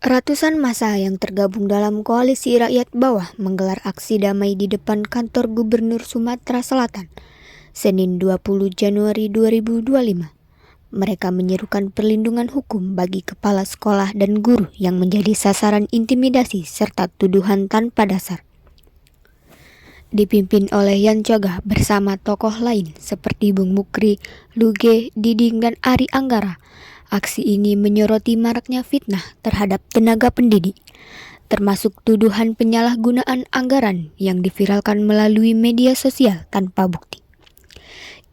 Ratusan massa yang tergabung dalam Koalisi Rakyat Bawah menggelar aksi damai di depan kantor Gubernur Sumatera Selatan, Senin 20 Januari 2025. Mereka menyerukan perlindungan hukum bagi kepala sekolah dan guru yang menjadi sasaran intimidasi serta tuduhan tanpa dasar. Dipimpin oleh Yan Choga bersama tokoh lain seperti Bung Mukri, Luge, Diding, dan Ari Anggara. Aksi ini menyoroti maraknya fitnah terhadap tenaga pendidik, termasuk tuduhan penyalahgunaan anggaran yang diviralkan melalui media sosial tanpa bukti.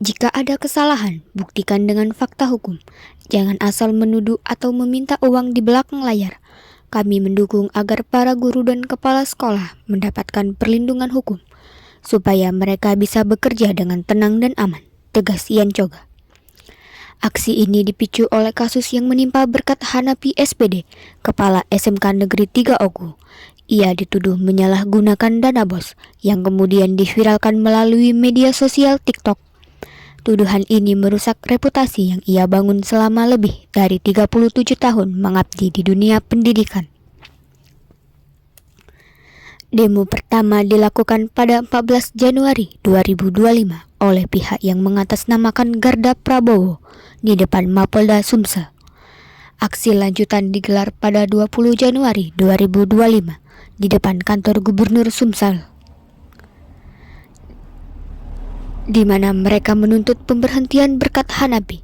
Jika ada kesalahan, buktikan dengan fakta hukum. Jangan asal menuduh atau meminta uang di belakang layar. Kami mendukung agar para guru dan kepala sekolah mendapatkan perlindungan hukum, supaya mereka bisa bekerja dengan tenang dan aman, tegas Yan Choga. Aksi ini dipicu oleh kasus yang menimpa Berkat Hanapi SPD, Kepala SMK Negeri 3 Oku. Ia dituduh menyalahgunakan dana BOS yang kemudian diviralkan melalui media sosial TikTok. Tuduhan ini merusak reputasi yang ia bangun selama lebih dari 37 tahun mengabdi di dunia pendidikan. Demo pertama dilakukan pada 14 Januari 2025 oleh pihak yang mengatasnamakan Garda Prabowo di depan Mapolda Sumsel. Aksi lanjutan digelar pada 20 Januari 2025 di depan kantor Gubernur Sumsel, di mana mereka menuntut pemberhentian Berkat Hanapi.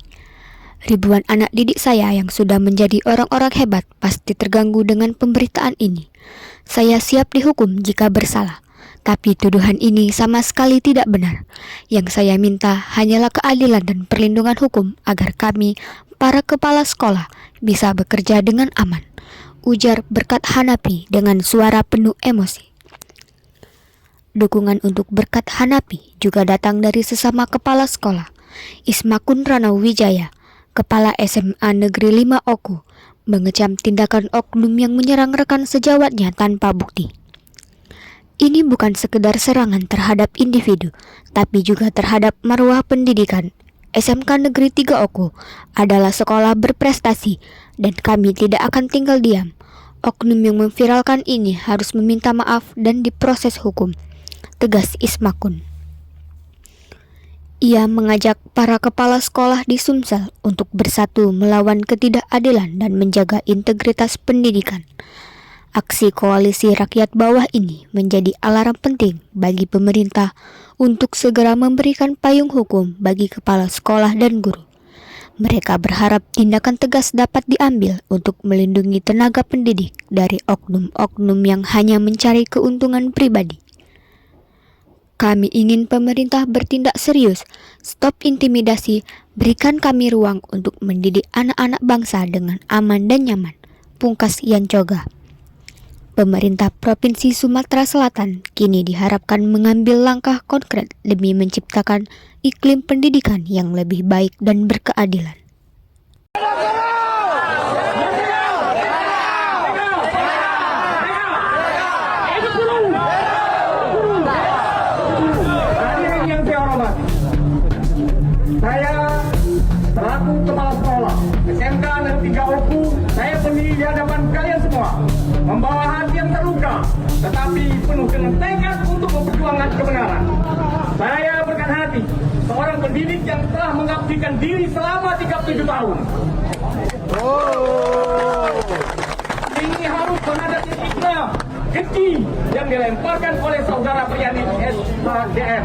Ribuan anak didik saya yang sudah menjadi orang-orang hebat pasti terganggu dengan pemberitaan ini. Saya siap dihukum jika bersalah, tapi tuduhan ini sama sekali tidak benar. Yang saya minta hanyalah keadilan dan perlindungan hukum agar kami, para kepala sekolah, bisa bekerja dengan aman, ujar Berkat Hanapi dengan suara penuh emosi. Dukungan untuk Berkat Hanapi juga datang dari sesama kepala sekolah. Ismakun Ranau Wijaya, Kepala SMA Negeri 5 Oku, mengecam tindakan oknum yang menyerang rekan sejawatnya tanpa bukti. Ini bukan sekedar serangan terhadap individu, tapi juga terhadap marwah pendidikan. SMK Negeri 3 Oku adalah sekolah berprestasi dan kami tidak akan tinggal diam. Oknum yang memviralkan ini harus meminta maaf dan diproses hukum, tegas Ismakun. Ia mengajak para kepala sekolah di Sumsel untuk bersatu melawan ketidakadilan dan menjaga integritas pendidikan. Aksi Koalisi Rakyat Bawah ini menjadi alarm penting bagi pemerintah untuk segera memberikan payung hukum bagi kepala sekolah dan guru. Mereka berharap tindakan tegas dapat diambil untuk melindungi tenaga pendidik dari oknum-oknum yang hanya mencari keuntungan pribadi. Kami ingin pemerintah bertindak serius, stop intimidasi, berikan kami ruang untuk mendidik anak-anak bangsa dengan aman dan nyaman, pungkas Yan Choga. Pemerintah Provinsi Sumatera Selatan kini diharapkan mengambil langkah konkret demi menciptakan iklim pendidikan yang lebih baik dan berkeadilan. Saya selaku kepala sekolah SMK Negeri 3 Oku, saya berdiri di hadapan kalian semua, membawa hati yang terluka, tetapi penuh dengan tekad untuk memperjuangkan kebenaran. Saya Berkat Hanapi, seorang pendidik yang telah mengabdikan diri selama 37 tahun. Ini harus menghadapi fitnah keji yang dilemparkan oleh saudara Priyandi SHDM.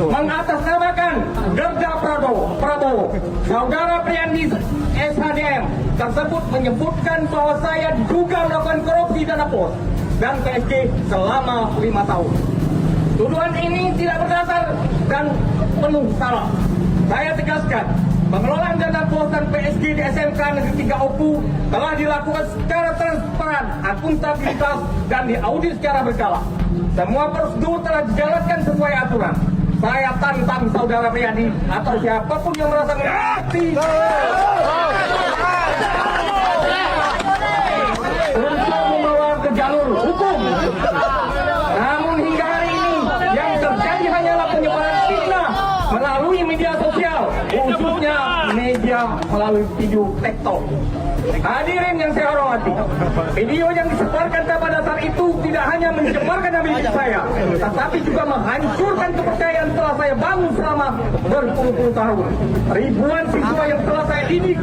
Mengatasnamakan Garda Prabowo, saudara Priyandi SHDM tersebut menyebutkan bahwa saya diduga melakukan korupsi dana BOS dan PSG selama 5 tahun. Tuduhan ini tidak berdasar dan penuh salah. Saya tegaskan, pengelolaan dana BOS dan PSG di SMK Negeri 3 Oku telah dilakukan secara transparan, akuntabilitas, dan diaudit secara berkala. Semua prosedur telah dijalankan sesuai aturan. Saya tantang saudara Priyandi atau siapapun yang merasa mengerti untuk membawa ke jalur hukum. Namun hingga hari ini yang terjadi hanyalah penyebaran fitnah melalui media sosial, khususnya media video TikTok. Hadirin yang saya hormati, video yang disebarkan pada saat itu tidak hanya mencemarkan nama baik saya, tetapi juga menghancurkan kepercayaan telah saya bangun selama berpuluh-puluh tahun. Ribuan siswa yang telah saya didik,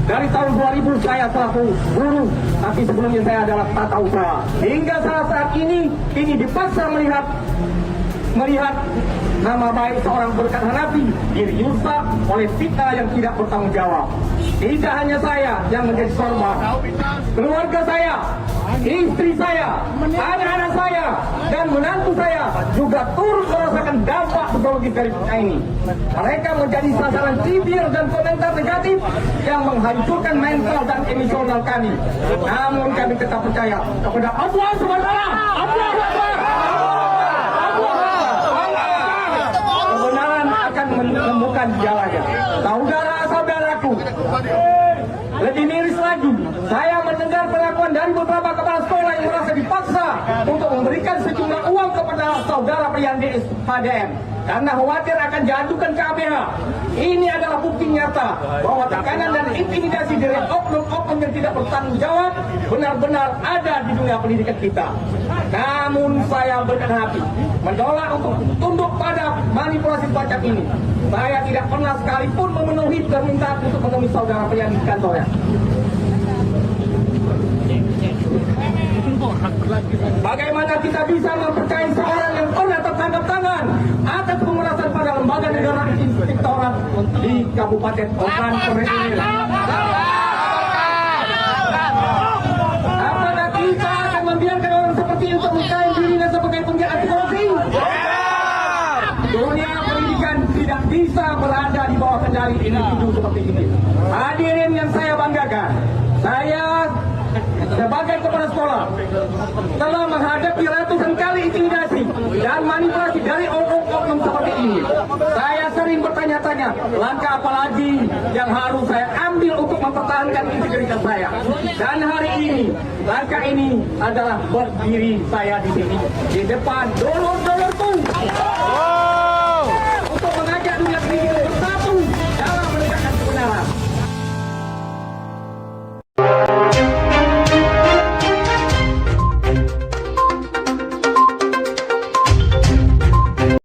dari tahun 2000 saya selaku guru, tapi sebelumnya saya adalah tata usaha. Hingga saat ini dipaksa melihat nama baik seorang berkat Hanafi dirusak oleh fitnah yang tidak bertanggung jawab. Tidak hanya saya yang menjadi korban, keluarga saya, istri saya, anak-anak saya, dan menantu saya juga turut merasakan dampak psikologis dari fitnah ini. Mereka menjadi sasaran cibir dan komentar negatif yang menghancurkan mental dan emosional kami. Namun kami tetap percaya kepada Allah Subhanahu wa Ta'ala. Allah Akbar. Kebenaran akan menemukan jalannya. Saudara-saudaraku, lebih miris lagi, saya mendengar pengakuan dari beberapa kepala sekolah yang merasa dipaksa untuk memberikan sejumlah uang kepada saudara Priyandi SHDM karena khawatir akan diadukan ke KPH. Ini adalah bukti nyata bahwa tekanan dan intimidasi dari oknum-oknum yang tidak bertanggung jawab benar-benar ada di dunia pendidikan kita. Namun saya berkenan hati menolak untuk tunduk pada manipulasi pajak ini. Saya tidak pernah sekalipun memenuhi permintaan untuk menemui saudara Priyandi di kantornya. Bagaimana kita bisa mempercayai seorang yang pernah tertangkap tangan atas pemerasan pada lembaga negara inspektorat di Kabupaten Ogan Komering? Apakah kita akan membiarkan orang seperti itu mengklaim dirinya sebagai penggiat anti korupsi? Dunia pendidikan tidak bisa berada di bawah kendali individu seperti ini. Hadirin yang saya banggakan, saya sebagai kepala sekolah telah menghadapi ratusan kali intimidasi dan manipulasi dari oknum-oknum seperti ini. Saya sering bertanya-tanya, langkah apa lagi yang harus saya ambil untuk mempertahankan integritas saya? Dan hari ini, langkah ini adalah berdiri saya di sini, di depan dulur-dulurku.